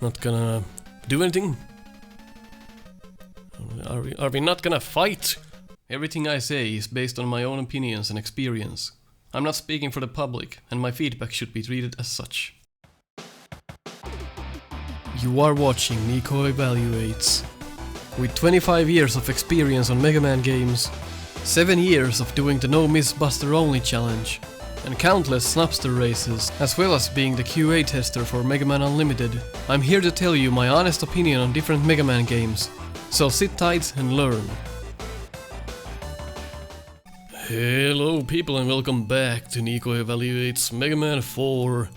Not gonna do anything? Are we not gonna fight? Everything I say is based on my own opinions and experience. I'm not speaking for the public, and my feedback should be treated as such. You are watching Nico Evaluates. With 25 years of experience on Mega Man games, 7 years of doing the No Miss Buster Only challenge, and countless Snupster Races, as well as being the QA tester for Mega Man Unlimited, I'm here to tell you my honest opinion on different Mega Man games, so sit tight and learn. Hello people and welcome back to Nico Evaluates Mega Man 4.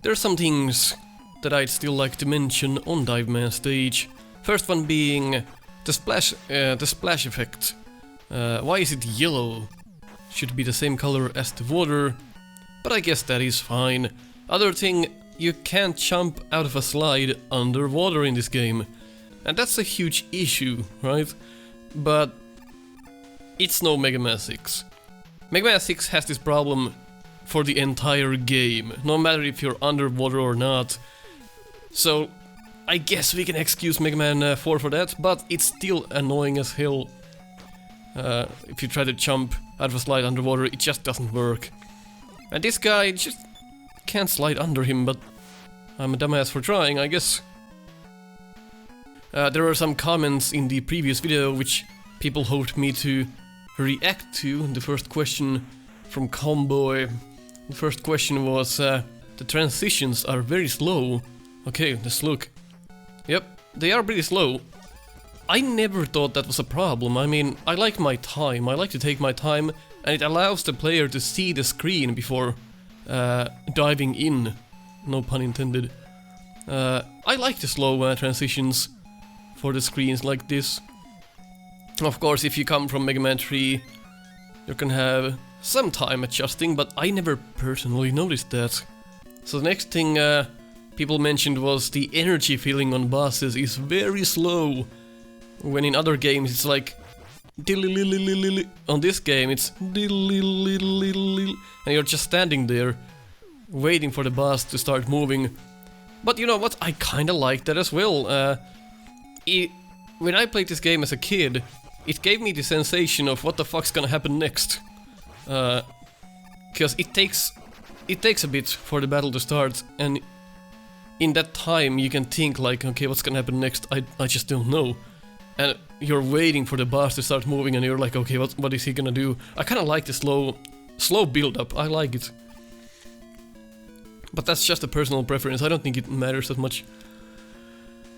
There's some things that I'd still like to mention on Dive Man stage. First one being the splash effect. Why is it yellow? Should be the same color as the water, but I guess that is fine. Other thing, you can't jump out of a slide underwater in this game, and that's a huge issue, right? But it's no Mega Man 6. Mega Man 6 has this problem for the entire game, no matter if you're underwater or not. So I guess we can excuse Mega Man 4 for that, but it's still annoying as hell. If you try to jump out of a slide underwater, it just doesn't work. And this guy just can't slide under him, but I'm a dumbass for trying, I guess. There were some comments in the previous video which people hoped me to react to. The first question from Comboy. The first question was, the transitions are very slow. Okay, let's look. Yep, they are pretty slow. I never thought that was a problem. I mean, I like my time, I like to take my time, and it allows the player to see the screen before diving in. No pun intended. I like the slow transitions for the screens like this. Of course, if you come from Mega Man 3, you can have some time adjusting, but I never personally noticed that. So the next thing people mentioned was the energy feeling on bosses is very slow. When in other games it's like on this game it's and you're just standing there waiting for the boss to start moving. But you know what? I kinda like that as well. When I played this game as a kid, it gave me the sensation of what the fuck's gonna happen next. Because it takes a bit for the battle to start, and in that time you can think like, okay, what's gonna happen next? I just don't know. And you're waiting for the boss to start moving and you're like, okay, what is he gonna do? I kinda like the slow build-up, I like it. But that's just a personal preference, I don't think it matters that much.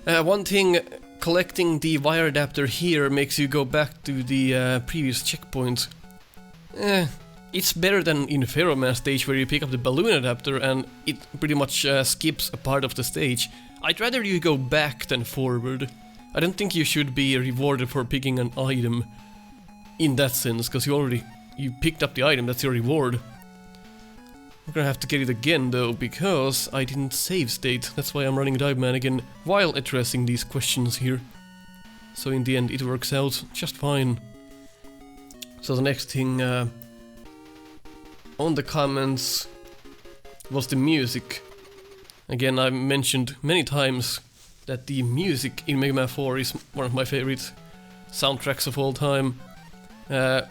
One thing, collecting the wire adapter here makes you go back to the previous checkpoint. It's better than in Pharaoh Man stage where you pick up the balloon adapter and it pretty much skips a part of the stage. I'd rather you go back than forward. I don't think you should be rewarded for picking an item in that sense, because you picked up the item, that's your reward. I'm gonna have to get it again though, because I didn't save state. That's why I'm running Dive Man again while addressing these questions here. So in the end it works out just fine. So the next thing on the comments was the music. Again, I mentioned many times that the music in Mega Man 4 is one of my favorite soundtracks of all time.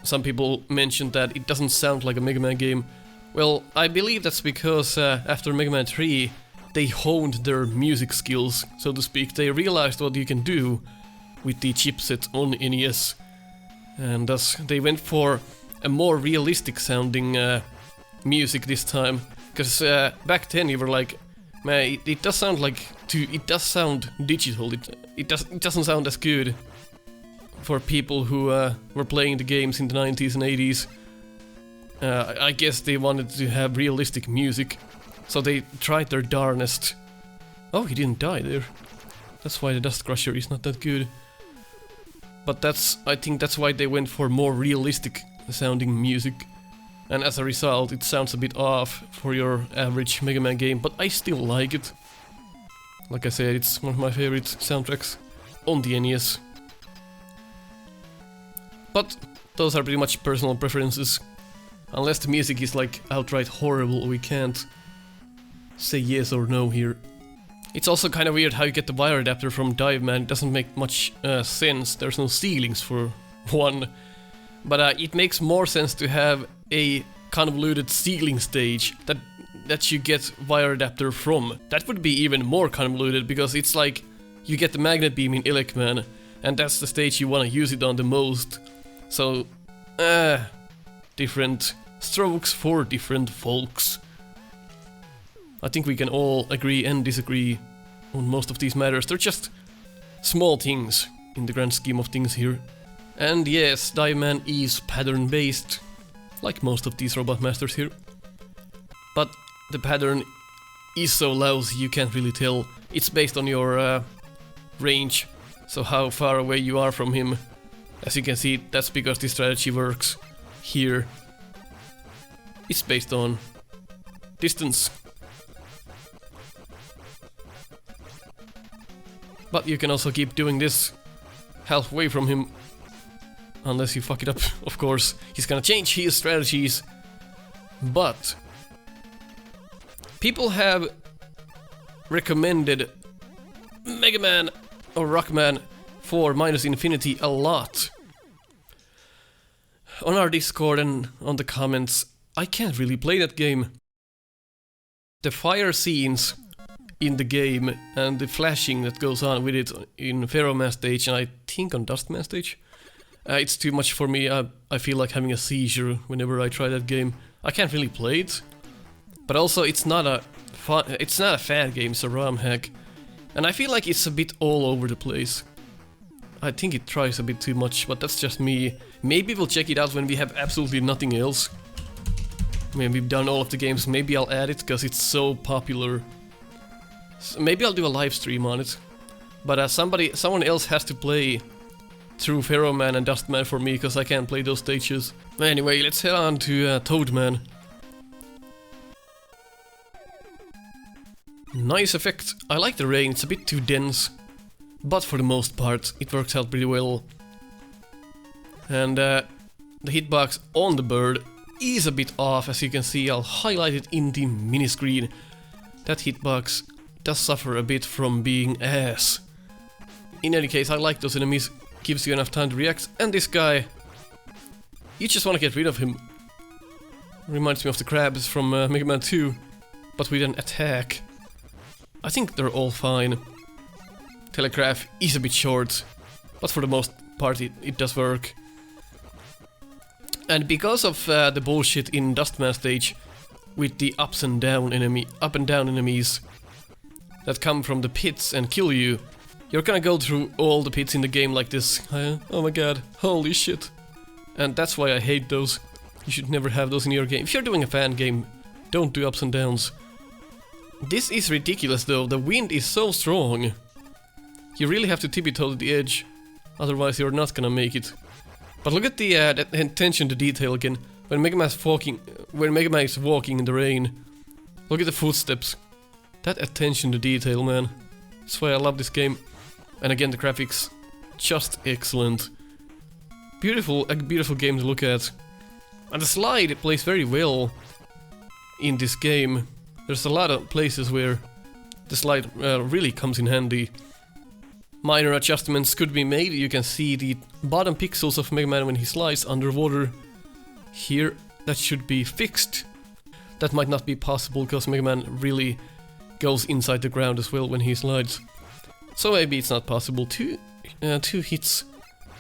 Some people mentioned that it doesn't sound like a Mega Man game. Well, I believe that's because after Mega Man 3 they honed their music skills, so to speak. They realized what you can do with the chipset on NES, and thus they went for a more realistic sounding music this time. Because back then you were like, man, it does sound like it does sound digital. It doesn't sound as good for people who were playing the games in the 90s and 80s. I guess they wanted to have realistic music, so they tried their darnest. Oh, he didn't die there. That's why the Dust Crusher is not that good. But I think that's why they went for more realistic sounding music. And as a result, it sounds a bit off for your average Mega Man game, but I still like it. Like I said, it's one of my favorite soundtracks on the NES. But those are pretty much personal preferences. Unless the music is like outright horrible, we can't say yes or no here. It's also kind of weird how you get the wire adapter from Dive Man. It doesn't make much sense. There's no ceilings for one. But it makes more sense to have a convoluted ceiling stage that you get wire adapter from. That would be even more convoluted because it's like you get the magnet beam in Illichman, and that's the stage you want to use it on the most. So, different strokes for different folks. I think we can all agree and disagree on most of these matters. They're just small things in the grand scheme of things here. And yes, Dive Man is pattern based, like most of these Robot Masters here. But the pattern is so lousy you can't really tell. It's based on your range, so how far away you are from him. As you can see, that's because this strategy works here. It's based on distance. But you can also keep doing this halfway from him. Unless you fuck it up, of course. He's gonna change his strategies. But people have recommended Mega Man or Rockman for Minus Infinity a lot. On our Discord and on the comments, I can't really play that game. The fire scenes in the game and the flashing that goes on with it in Ferroman stage and I think on Dustman stage, it's too much for me. I feel like having a seizure whenever I try that game. I can't really play it, but also it's not a fan game, it's a ROM hack, and I feel like it's a bit all over the place. I think it tries a bit too much, but that's just me. Maybe we'll check it out when we have absolutely nothing else. When we've done all of the games, maybe I'll add it because it's so popular. So maybe I'll do a live stream on it. But someone else has to play through Ferroman and Dustman for me, because I can't play those stages. Anyway, let's head on to Toadman. Nice effect. I like the rain, it's a bit too dense. But for the most part, it works out pretty well. And the hitbox on the bird is a bit off, as you can see. I'll highlight it in the mini screen. That hitbox does suffer a bit from being ass. In any case, I like those enemies. Gives you enough time to react. And this guy, you just want to get rid of him. Reminds me of the crabs from Mega Man 2, but with an attack. I think they're all fine. Telegraph is a bit short, but for the most part it does work. And because of the bullshit in Dustman stage with the up and down enemies that come from the pits and kill you, you're gonna go through all the pits in the game like this. Oh my god, holy shit. And that's why I hate those. You should never have those in your game. If you're doing a fan game, don't do ups and downs. This is ridiculous though, the wind is so strong. You really have to tippy-toe to the edge, otherwise you're not gonna make it. But look at the attention to detail again. When Mega Man is walking in the rain, look at the footsteps. That attention to detail, man. That's why I love this game. And again, the graphics, just excellent. A beautiful game to look at. And the slide plays very well in this game. There's a lot of places where the slide really comes in handy. Minor adjustments could be made. You can see the bottom pixels of Mega Man when he slides underwater. Here, that should be fixed. That might not be possible because Mega Man really goes inside the ground as well when he slides. So maybe it's not possible. Two hits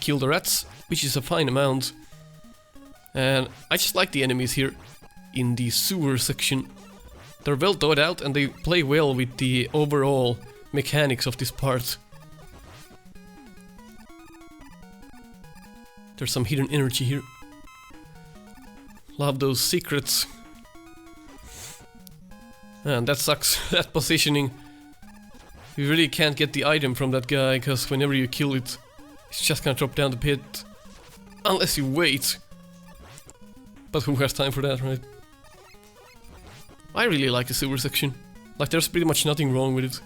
kill the rats, which is a fine amount. And I just like the enemies here in the sewer section. They're well thought out and they play well with the overall mechanics of this part. There's some hidden energy here. Love those secrets. And that sucks, that positioning. You really can't get the item from that guy, because whenever you kill it, it's just gonna drop down the pit. Unless you wait. But who has time for that, right? I really like the sewer section. Like, there's pretty much nothing wrong with it.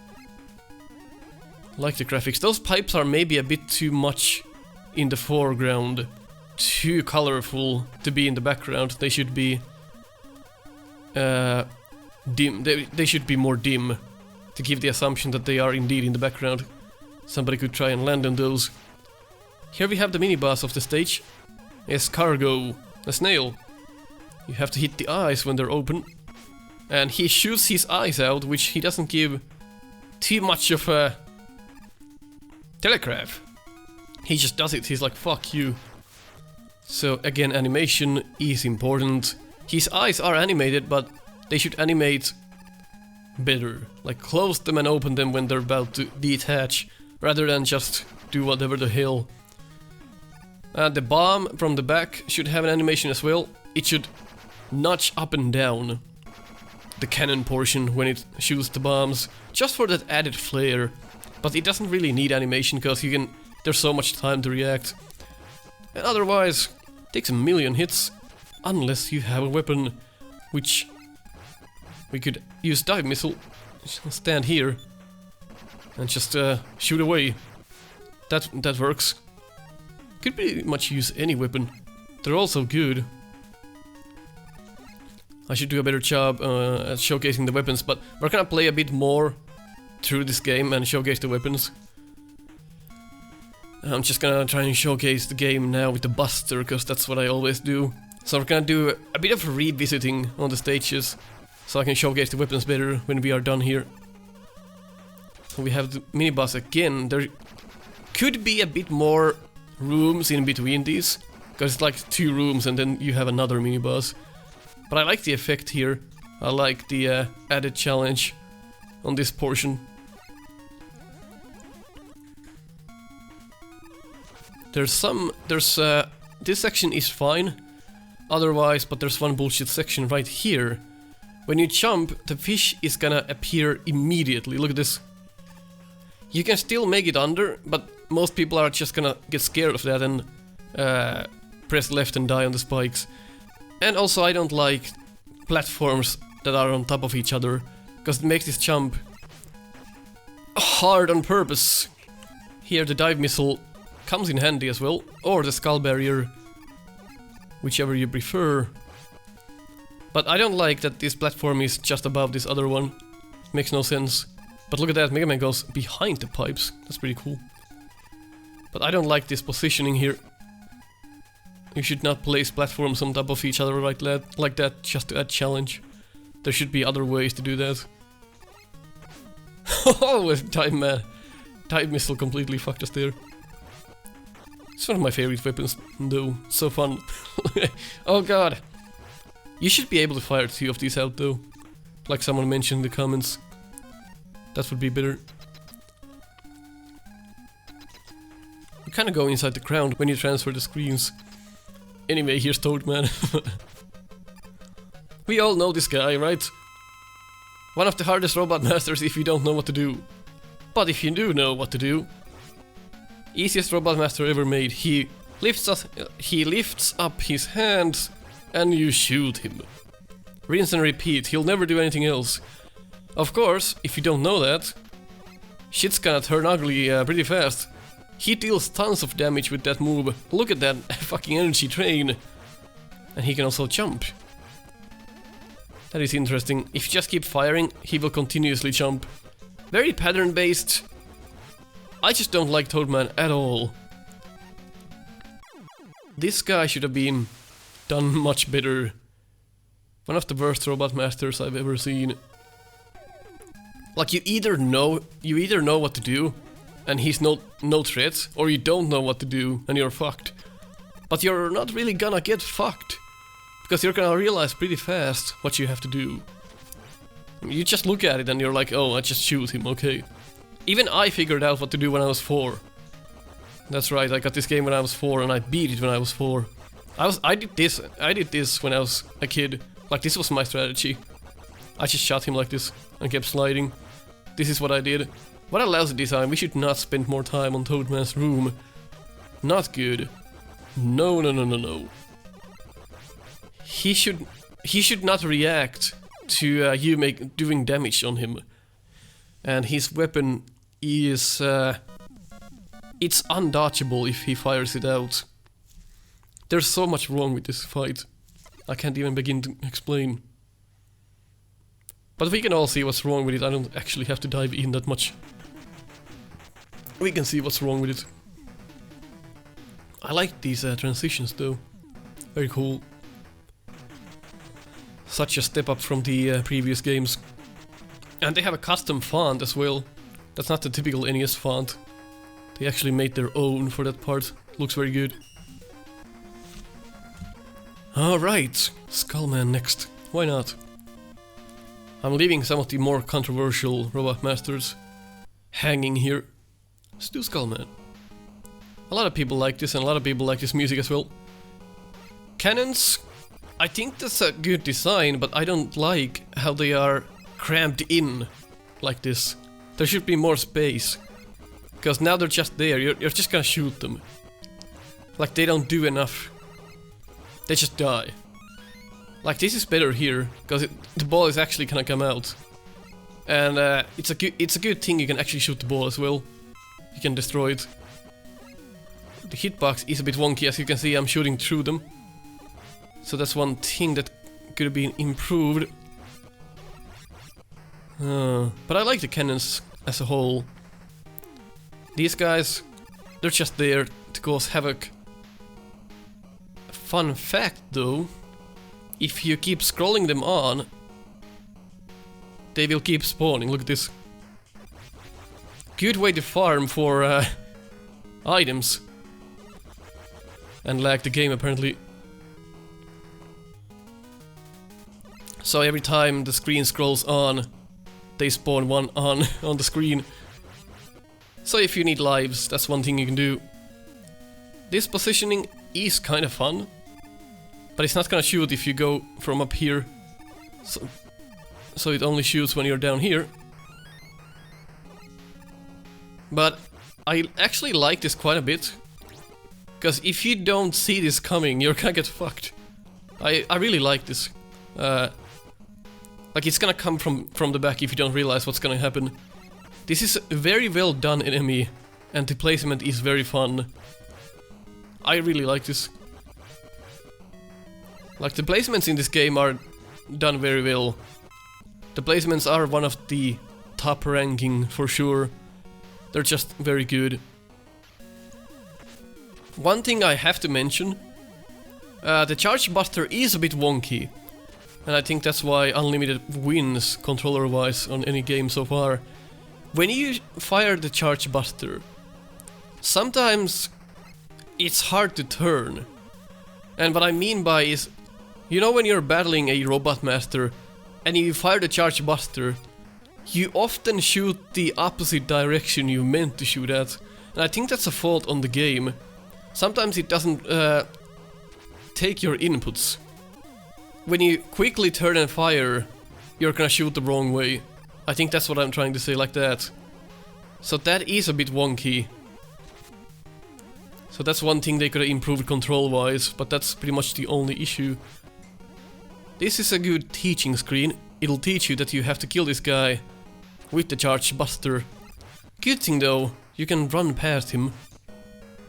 Like the graphics. Those pipes are maybe a bit too much in the foreground. Too colorful to be in the background. They should be dim. They should be more dim. to give the assumption that they are indeed in the background. Somebody could try and land on those. Here we have the mini-boss of the stage. Escargot, a snail. You have to hit the eyes when they're open. And he shoots his eyes out, which he doesn't give too much of a telegraph. He just does it, he's like, fuck you. So again, animation is important. His eyes are animated, but they should animate better. Like close them and open them when they're about to detach, rather than just do whatever the hell. The bomb from the back should have an animation as well. It should notch up and down the cannon portion when it shoots the bombs, just for that added flair. But it doesn't really need animation, because there's so much time to react. And otherwise, it takes a million hits, unless you have a weapon, which we could use dive missile. Stand here and just shoot away. That works. Could pretty much use any weapon. They're also good. I should do a better job at showcasing the weapons, but we're gonna play a bit more through this game and showcase the weapons. I'm just gonna try and showcase the game now with the Buster, because that's what I always do. So we're gonna do a bit of revisiting on the stages, so I can showcase the weapons better when we are done here. So we have the mini-boss again. There could be a bit more rooms in between these, because it's like 2 rooms and then you have another mini-boss. But I like the effect here. I like the added challenge on this portion. This section is fine, otherwise, but there's one bullshit section right here. When you jump, the fish is gonna appear immediately. Look at this. You can still make it under, but most people are just gonna get scared of that and press left and die on the spikes. And also, I don't like platforms that are on top of each other, because it makes this jump hard on purpose. Here the dive missile comes in handy as well, or the skull barrier, whichever you prefer. But I don't like that this platform is just above this other one. It makes no sense. But look at that, Mega Man goes behind the pipes. That's pretty cool. But I don't like this positioning here. You should not place platforms on top of each other like that, just to add challenge. There should be other ways to do that. Oh, dive missile completely fucked us there. It's one of my favorite weapons, though. So fun. Oh god. You should be able to fire 2 of these out, though. Like someone mentioned in the comments. That would be better. You kinda go inside the ground when you transfer the screens. Anyway, here's Toadman. We all know this guy, right? One of the hardest robot masters if you don't know what to do. But if you do know what to do, easiest robot master ever made. He lifts up his hands and you shoot him. Rinse and repeat, he'll never do anything else. Of course, if you don't know that, shit's gonna turn ugly pretty fast. He deals tons of damage with that move. Look at that fucking energy train. And he can also jump. That is interesting. If you just keep firing, he will continuously jump. Very pattern based. I just don't like Toadman at all. This guy should have been done much better. One of the worst robot masters I've ever seen. Like you either know what to do and he's no threat, or you don't know what to do and you're fucked. But you're not really gonna get fucked, because you're gonna realize pretty fast what you have to do. You just look at it and you're like, oh, I just shoot him, okay. Even I figured out what to do when I was 4. That's right, I got this game when I was 4 and I beat it when I was 4. I did this when I was a kid. Like, this was my strategy. I just shot him like this and kept sliding. This is what I did. What a lousy design. We should not spend more time on Toadman's room. Not good. No, no, no, no, no. He should not react to you doing damage on him. And his weapon is it's undodgeable if he fires it out. There's so much wrong with this fight. I can't even begin to explain. But we can all see what's wrong with it. I don't actually have to dive in that much. We can see what's wrong with it. I like these transitions though. Very cool. Such a step up from the previous games. And they have a custom font as well. That's not the typical NES font. They actually made their own for that part. Looks very good. Alright, Skullman next. Why not? I'm leaving some of the more controversial Robot Masters hanging here. Let's do Skullman. A lot of people like this and a lot of people like this music as well. Cannons, I think that's a good design, but I don't like how they are cramped in like this. There should be more space. Because now they're just there, you're just gonna shoot them. Like they don't do enough. They just die. Like this is better here, because the ball is actually gonna come out. And it's a good thing you can actually shoot the ball as well. You can destroy it. The hitbox is a bit wonky, as you can see I'm shooting through them. So that's one thing that could have been improved. But I like the cannons as a whole. These guys, they're just there to cause havoc. Fun fact though, if you keep scrolling them on, they will keep spawning. Look at this. Good way to farm for items. And lag the game apparently. So every time the screen scrolls on, they spawn one on the screen. So if you need lives, that's one thing you can do. This positioning is kind of fun, but it's not gonna shoot if you go from up here. So it only shoots when you're down here. But I actually like this quite a bit, because if you don't see this coming, you're gonna get fucked. I really like this. Like it's gonna come from the back if you don't realize what's gonna happen. This is a very well done enemy, and the placement is very fun. I really like this. Like the placements in this game are done very well. The placements are one of the top ranking for sure. They're just very good. One thing I have to mention, the Charge Buster is a bit wonky. And I think that's why Unlimited wins controller-wise on any game so far. When you fire the Charge Buster, sometimes it's hard to turn. And what I mean by is, you know when you're battling a Robot Master and you fire the Charge Buster, you often shoot the opposite direction you meant to shoot at. And I think that's a fault on the game. Sometimes it doesn't take your inputs. When you quickly turn and fire, you're gonna shoot the wrong way. I think that's what I'm trying to say, like that. So that is a bit wonky. So that's one thing they could have improved control-wise, but that's pretty much the only issue. This is a good teaching screen. It'll teach you that you have to kill this guy with the Charge Buster. Good thing though, you can run past him.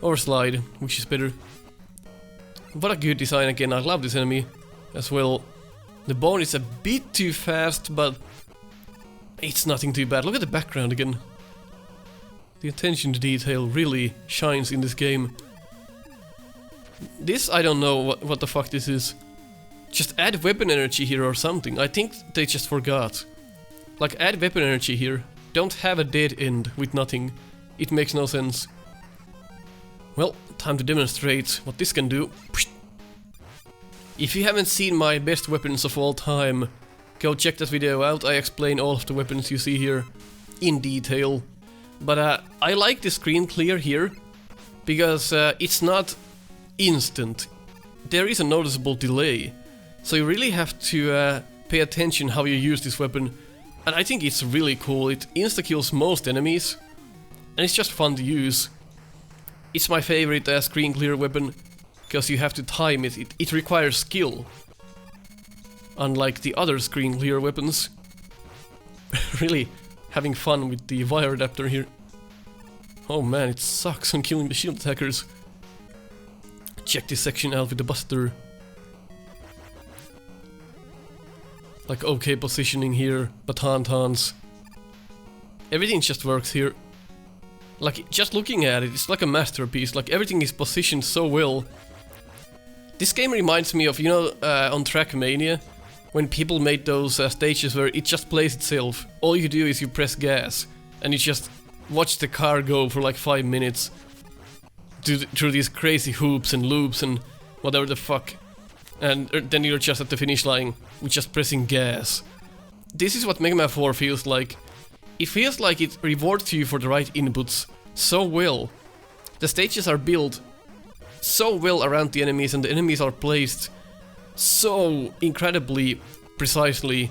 Or slide, which is better. What a good design again, I love this enemy as well. The bone is a bit too fast, but it's nothing too bad. Look at the background again. The attention to detail really shines in this game. This, I don't know what the fuck this is. Just add weapon energy here or something. I think they just forgot. Like, add weapon energy here. Don't have a dead end with nothing. It makes no sense. Well, time to demonstrate what this can do. If you haven't seen my best weapons of all time, go check that video out. I explain all of the weapons you see here in detail. But I like the screen clear here, because it's not instant. There is a noticeable delay. So you really have to pay attention how you use this weapon. And I think it's really cool. It insta-kills most enemies, and it's just fun to use. It's my favorite screen clear weapon, because you have to time it. It requires skill, unlike the other screen clear weapons. Really having fun with the wire adapter here. Oh man, it sucks on killing the shield attackers. Check this section out with the Buster. Like okay positioning here, baton tons. Everything just works here. Like, just looking at it, it's like a masterpiece. Like, everything is positioned so well. This game reminds me of, you know, on Trackmania, when people made those stages where it just plays itself. All you do is you press gas, and you just watch the car go for like 5 minutes through these crazy hoops and loops and whatever the fuck. And then you're just at the finish line with just pressing gas. This is what Mega Man 4 feels like. It feels like it rewards you for the right inputs so well. The stages are built so well around the enemies, and the enemies are placed so incredibly precisely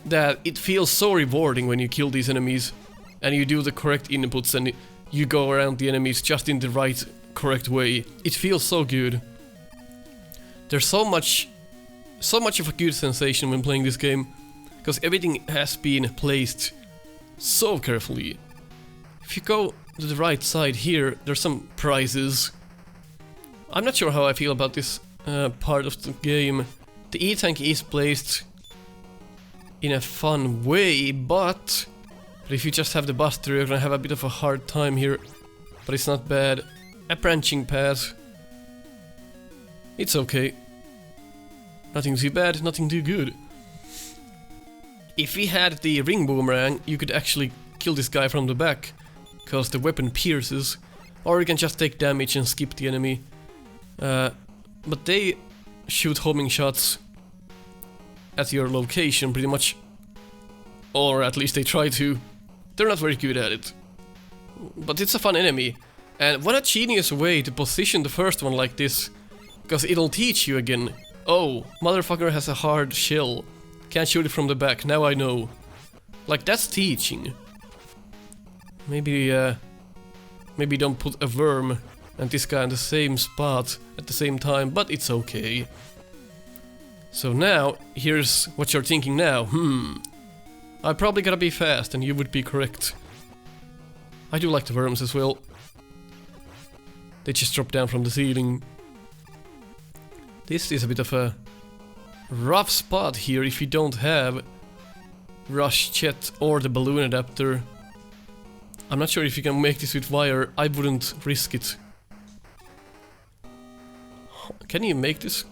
that it feels so rewarding when you kill these enemies and you do the correct inputs and you go around the enemies just in the right, correct way. It feels so good. There's so much of a good sensation when playing this game, because everything has been placed so carefully. If you go to the right side here, there's some prizes. I'm not sure how I feel about this part of the game. The E-tank is placed in a fun way, but if you just have the buster, you're gonna have a bit of a hard time here. But it's not bad. A branching path. It's okay. Nothing too bad, nothing too good. If we had the ring boomerang, you could actually kill this guy from the back, because the weapon pierces. Or you can just take damage and skip the enemy. But they shoot homing shots at your location pretty much. Or at least they try to. They're not very good at it. But it's a fun enemy. And what a genius way to position the first one like this. Because it'll teach you again. Oh, motherfucker has a hard shell. Can't shoot it from the back, now I know. Like, that's teaching. Maybe don't put a worm and this guy in the same spot at the same time, but it's okay. So now, here's what you're thinking now. I probably gotta be fast, and you would be correct. I do like the worms as well. They just drop down from the ceiling. This is a bit of a rough spot here if you don't have Rush Jet or the balloon adapter. I'm not sure if you can make this with wire. I wouldn't risk it. Can you make this?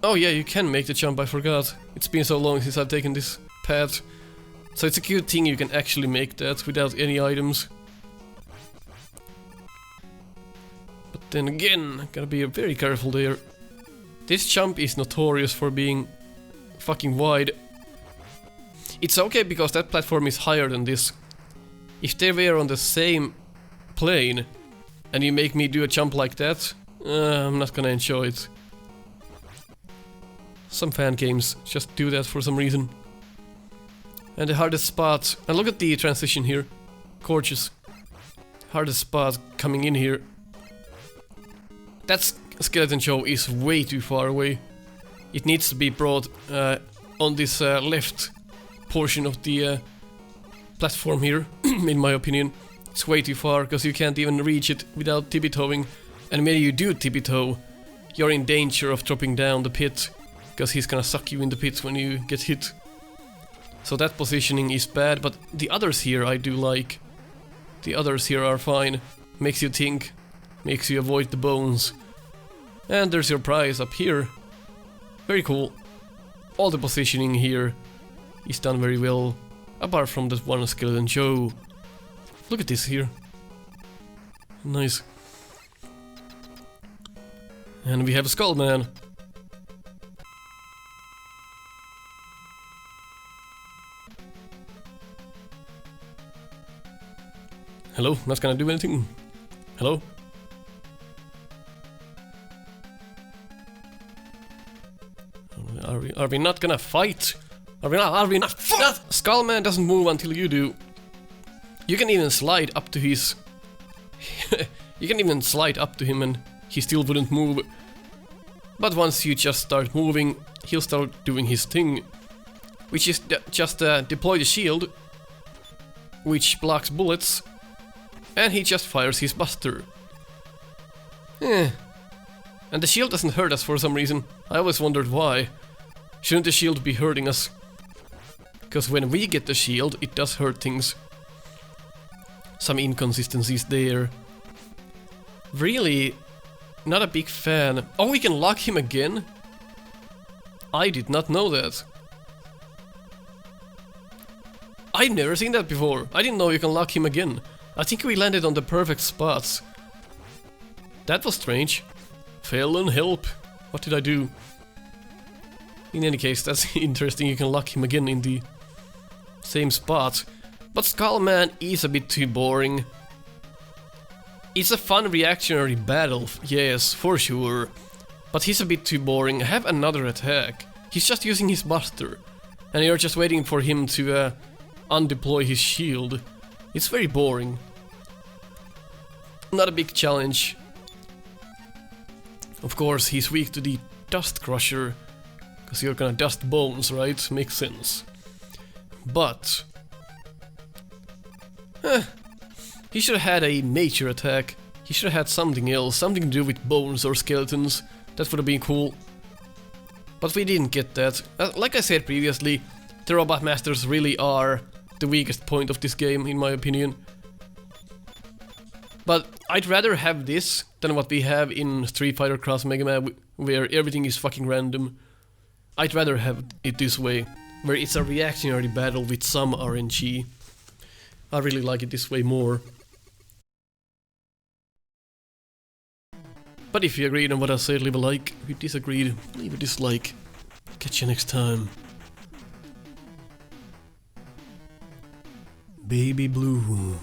Oh yeah, you can make the jump, I forgot. It's been so long since I've taken this path. So it's a good thing you can actually make that without any items. But then again, gotta be very careful there. This jump is notorious for being fucking wide. It's okay because that platform is higher than this. If they were on the same plane and you make me do a jump like that, I'm not gonna enjoy it. Some fan games just do that for some reason. And the hardest spot, and look at the transition here, gorgeous. Hardest spot coming in here. That skeleton show is way too far away. It needs to be brought on this left portion of the platform here, in my opinion. It's way too far, because you can't even reach it without tippy-toeing. And when you do tippy-toe, you're in danger of dropping down the pit, because he's gonna suck you in the pit when you get hit. So that positioning is bad, but the others here I do like. The others here are fine. Makes you think, makes you avoid the bones. And there's your prize up here. Very cool. All the positioning here is done very well, apart from that one skeleton show. Look at this here. Nice. And we have a Skull Man. Hello, not gonna do anything. Hello? Are we not gonna fight? Are we not? Skullman doesn't move until you do. You can even slide up to his... you can even slide up to him and he still wouldn't move. But once you just start moving, he'll start doing his thing. Which is just deploy the shield, which blocks bullets. And he just fires his buster. And the shield doesn't hurt us for some reason. I always wondered why. Shouldn't the shield be hurting us? Because when we get the shield, it does hurt things. Some inconsistencies there. Really, not a big fan. Oh, we can lock him again? I did not know that. I've never seen that before. I didn't know you can lock him again. I think we landed on the perfect spots. That was strange. Felon, help. What did I do? In any case, that's interesting. You can lock him again in the same spot. But Skullman is a bit too boring. It's a fun reactionary battle, yes, for sure. But he's a bit too boring. Have another attack. He's just using his buster. And you're just waiting for him to undeploy his shield. It's very boring. Not a big challenge. Of course, he's weak to the Dust Crusher. Because you're gonna dust bones, right? Makes sense. But... he should have had a nature attack. He should have had something else, something to do with bones or skeletons. That would have been cool. But we didn't get that. Like I said previously, the Robot Masters really are the weakest point of this game, in my opinion. But I'd rather have this than what we have in Street Fighter Cross Mega Man, where everything is fucking random. I'd rather have it this way, where it's a reactionary battle with some RNG. I really like it this way more. But if you agreed on what I said, leave a like. If you disagreed, leave a dislike. Catch you next time. Baby Blue.